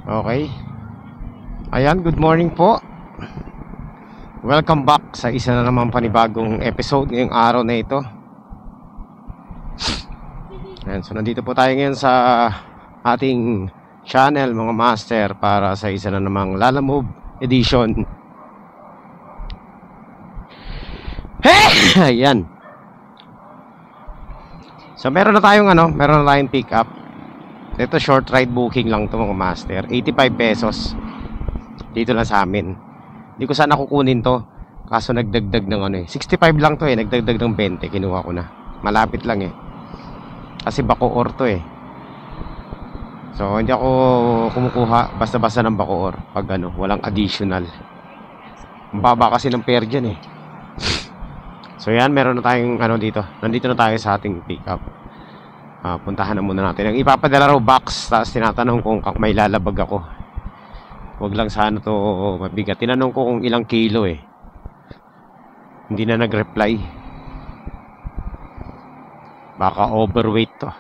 Okay. Ayan, good morning po. Welcome back sa isa na naman panibagong episode ngayong araw na ito. Ayan, so nandito po tayo ngayon sa ating channel mga master para sa isa na namang Lalamove edition. Ayan. So meron na tayong pick up. Ito short ride booking lang to mga master, 85 pesos dito lang sa amin. Hindi ko sana kukunin to, kaso nagdagdag ng 65 lang to nagdagdag ng 20, kinuha ko na. Malapit lang kasi Bacoor to So hindi ako kumukuha basta-basta ng Bacoor pag walang additional. Ang baba kasi ng fare dyan So yan, meron na tayong dito. Nandito na tayo sa ating pick up. Puntahan na muna natin. Ang ipapadala raw box, tapos tinatanong kung may lalabag ako. Huwag lang sana to mabigat. Tinanong ko kung ilang kilo Hindi na nag-reply. Baka overweight to.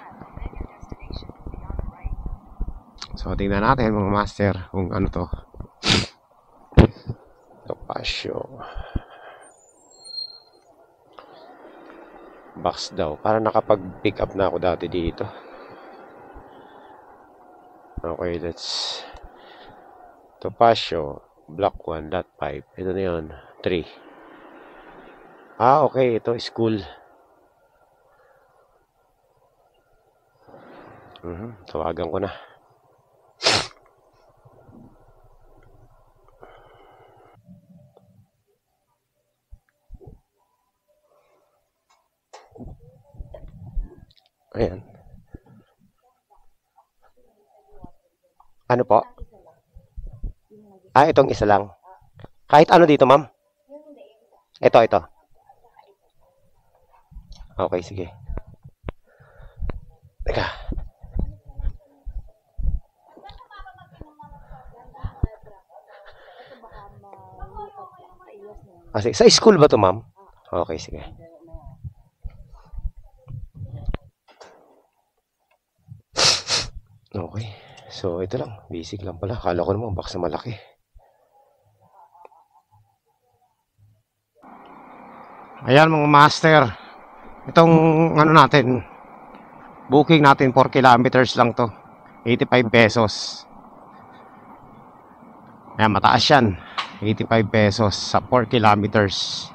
So tingnan natin mga master kung ano to. Topasyo box daw. Para nakapag-pick up na ako dati dito. Okay, let's Topasyo block 1.5. Ito na yun, 3. Okay, ito school. Tawagan ko na. Ayan. Ano po? Itong isa lang. Kahit ano dito, ma'am? Ito. Okay, sige. Teka. Sa school ba to, ma'am? Okay, sige. Okay. So, ito lang. Basic lang pala. Akala ko naman box na malaki. Ayan mga master. Itong natin. Booking natin 4 kilometers lang to. 85 pesos. Ayan, mataas yan. 85 pesos sa 4 kilometers.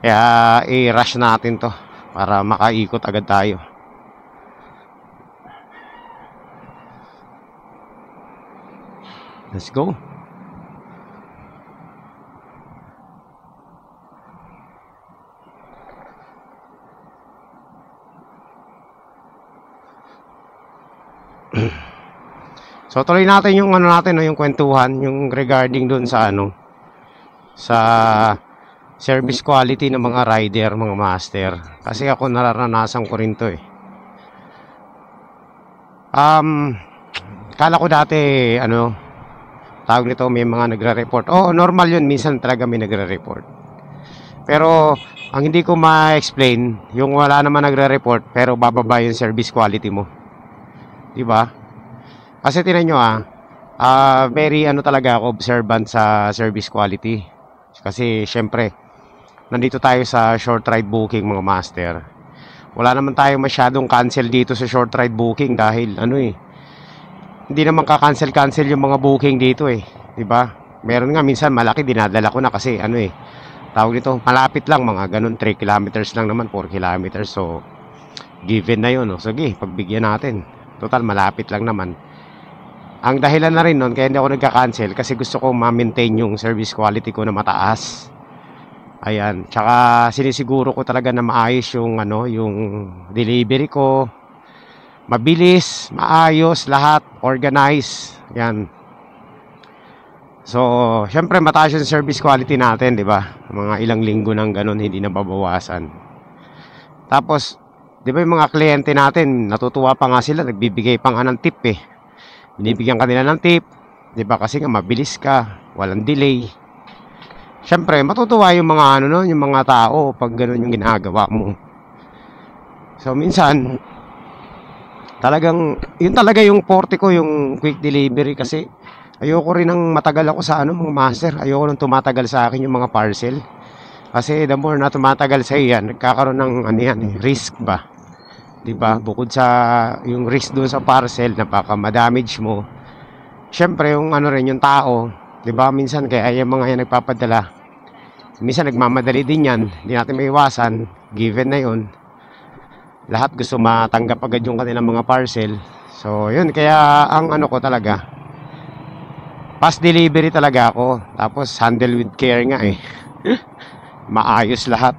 Kaya i-rush natin to para makaikot agad tayo. Let's go. So tuloy natin yung yung kwentuhan, yung regarding doon sa sa service quality ng mga rider, mga master. Kasi ako nararanasan ko rin to kala ko dati tawag nito, may mga nagre-report. Normal yun, minsan talaga may nagre-report. Pero ang hindi ko ma-explain, yung wala naman nagre-report pero bababa yung service quality mo. Diba? Kasi tinan nyo very talaga ako observant sa service quality. Kasi syempre nandito tayo sa short ride booking mga master. Wala naman tayo masyadong cancel dito sa short ride booking dahil hindi naman ka-cancel yung mga booking dito diba? Meron nga minsan malaki, dinadala ko na kasi tawag nito, malapit lang, mga ganun 3 kilometers lang naman, 4 kilometers. So given na yun sige, pagbigyan natin. Total malapit lang naman. Ang dahilan na rin nun kaya hindi ako nagka-cancel kasi gusto ko ma-maintain yung service quality ko na mataas. Ayan, tsaka sinisiguro ko talaga na maayos yung yung delivery ko. Mabilis, maayos, lahat, organized. Yan. So, syempre mataas yung service quality natin, di ba? Mga ilang linggo nang ganun, hindi na babawasan. Tapos, di ba yung mga kliyente natin, natutuwa pa nga sila, nagbibigay pa nga ng tip Binibigyan kanila ng tip, di ba? Kasi nga mabilis ka, walang delay. Syempre, matutuwa yung mga yung mga tao pag ganun yung ginagawa mo. So, minsan, Talagang, yun talaga yung forte ko, yung quick delivery kasi ayoko rin ng matagal ako sa ano, mga master. Ayoko nang tumatagal sa akin yung mga parcel. Kasi the more na tumatagal sa yan, nagkakaroon ng ano yan, risk ba? 'Di ba? Bukod sa yung risk doon sa parcel, napaka ma-damage mo. Syempre yung ano rin yung tao, 'di ba? Minsan kaya yung mga yan nagpapadala. Minsan nagmamadali din yan. Hindi natin maiwasan, given na 'yon. Lahat gusto matanggap agad yung kanilang mga parcel. So, yun kaya ang ano ko talaga, fast delivery talaga ako. Tapos handle with care nga eh. Maayos lahat.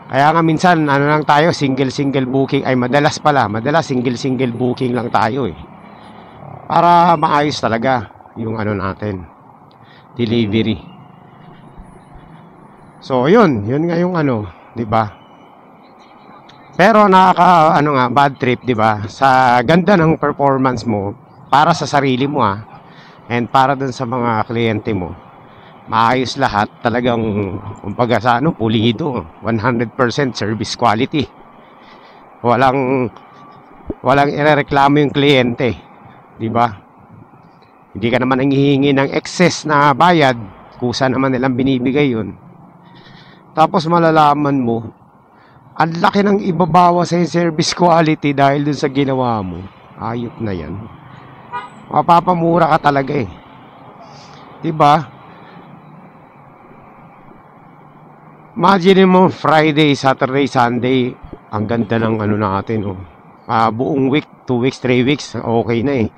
Kaya nga minsan ano lang tayo, single booking, ay madalas single booking lang tayo eh. Para maayos talaga yung ano natin, delivery. So yun nga yung ano, 'di ba? Pero nakaka ano nga, bad trip, 'di ba? Sa ganda ng performance mo para sa sarili mo and para dun sa mga kliyente mo. Maayos lahat, talagang kumbaga sa ano, pulido, 100% service quality. Walang irereklamo yung kliyente, 'di ba? Hindi ka naman nanghihingi ng excess na bayad, kusa naman nilang binibigay 'yun. Tapos malalaman mo, ang laki ng ibabawa sa yung service quality dahil dun sa ginawa mo. Ayop na yan. Mapapamura ka talaga eh. 'Di ba? Imagine mo Friday, Saturday, Sunday, ang ganda ng ano natin oh. Buong week, 2 weeks, 3 weeks, okay na eh.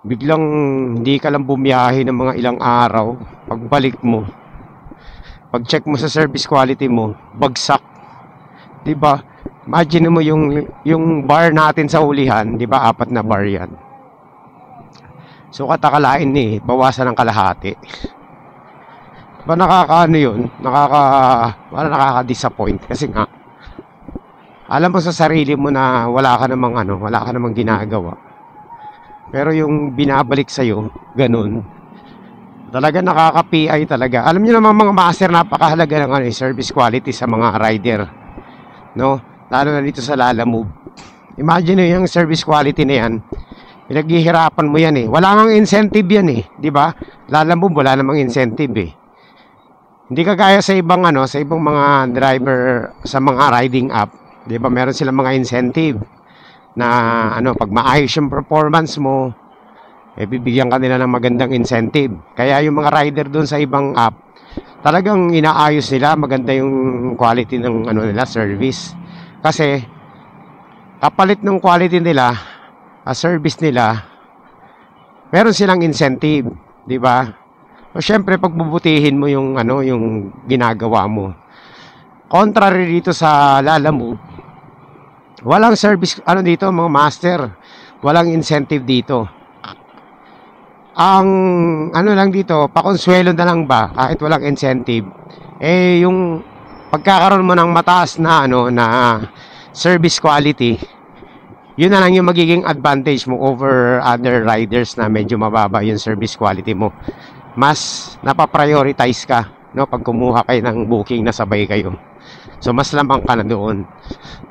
Biglang hindi ka lang bumiyahe ng mga ilang araw, pagbalik mo, pag-check mo sa service quality mo, bagsak. 'Di ba? Imagine mo yung bar natin sa ulihan, 'di ba? 4 na bar 'yan. So katakalain eh, bawasan ng kalahati. Ba nakakaano 'yun? Nakaka-disappoint kasi nga alam mo sa sarili mo na wala ka namang ginagawa. Pero yung binabalik sa iyo, ganun. Talaga nakaka-PI talaga. Alam niyo naman mga master, napakahalaga ng service quality sa mga rider. No? Lalo na dito sa Lalamove. Imagine niyo yung service quality na yan. Pinaghihirapan mo yan eh. Wala nang incentive yan eh, 'di ba? Lalamove wala namang incentive eh. Hindi kagaya sa ibang sa ibang mga driver sa mga riding app, 'di ba? Meron silang mga incentive na pag maayos yung performance mo, bibigyan ka nila ng magandang incentive. Kaya yung mga rider doon sa ibang app, talagang inaayos nila, maganda yung quality ng nila, service. Kasi kapalit ng quality nila, service nila, meron silang incentive, 'di ba? So syempre pagbubutihin mo yung yung ginagawa mo. Contrary dito sa Lalamove, walang service dito mga master, walang incentive dito. Ang lang dito, pakonsuelo na lang ba kahit walang incentive, yung pagkakaroon mo ng mataas na na service quality, yun na lang yung magiging advantage mo over other riders na medyo mababa yung service quality mo. Mas napaprioritize ka pag kumuha kayo ng booking na sabay kayo. So mas lamang ka na doon.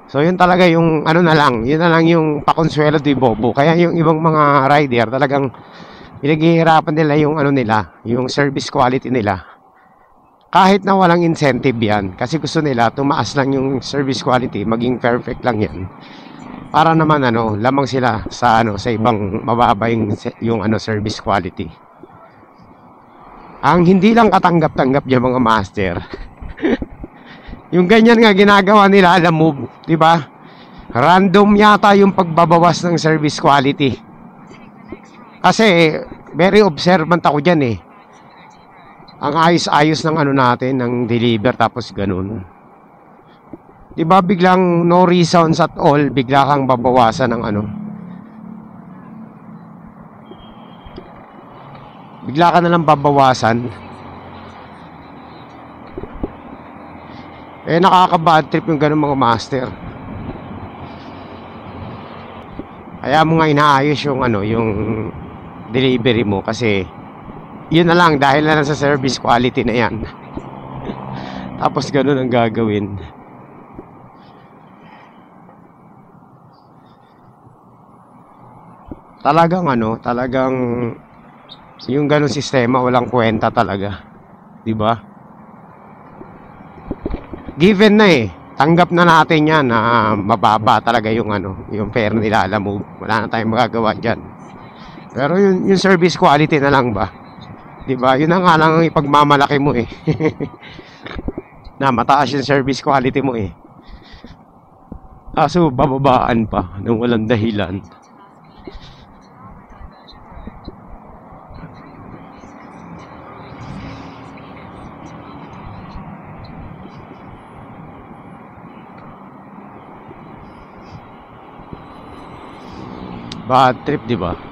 So yun talaga yung yun na lang yung pakonsuelo di bobo. Kaya yung ibang mga rider talagang pinaghihirapan nila yung yung service quality nila. Kahit na walang incentive yan, kasi gusto nila tumaas lang yung service quality, maging perfect lang yan. Para naman lamang sila sa sa ibang mababa yung service quality. Ang hindi lang katanggap-tanggap yung mga master. Yung ganyan nga ginagawa nila, Lalamove, 'di ba? Random yata yung pagbabawas ng service quality. Kasi very observant ako diyan eh. Ang ayos-ayos ng natin, ng deliver, tapos ganun. 'Di ba biglang no reasons at all, bigla kang babawasan ng bigla ka na lang babawasan. Nakaka-bad trip yung ganun mga master. Kaya mo nga inaayos yung yung delivery mo kasi yun na lang, dahil na lang sa service quality na yan. Tapos ganun ang gagawin. Talagang ano, talagang yung ganong sistema walang kwenta talaga, 'di ba? Given na eh. Tanggap na natin 'yan na mababa talaga yung ano, yung fare nila, alam mo. Wala na tayong magagawa diyan. Pero yung service quality na lang ba? 'Di ba? Yun na nga lang ang ipagmamalaki mo eh. Na mataas yung service quality mo eh. Kaso bababaan pa nang walang dahilan. Bad trip, 'di ba?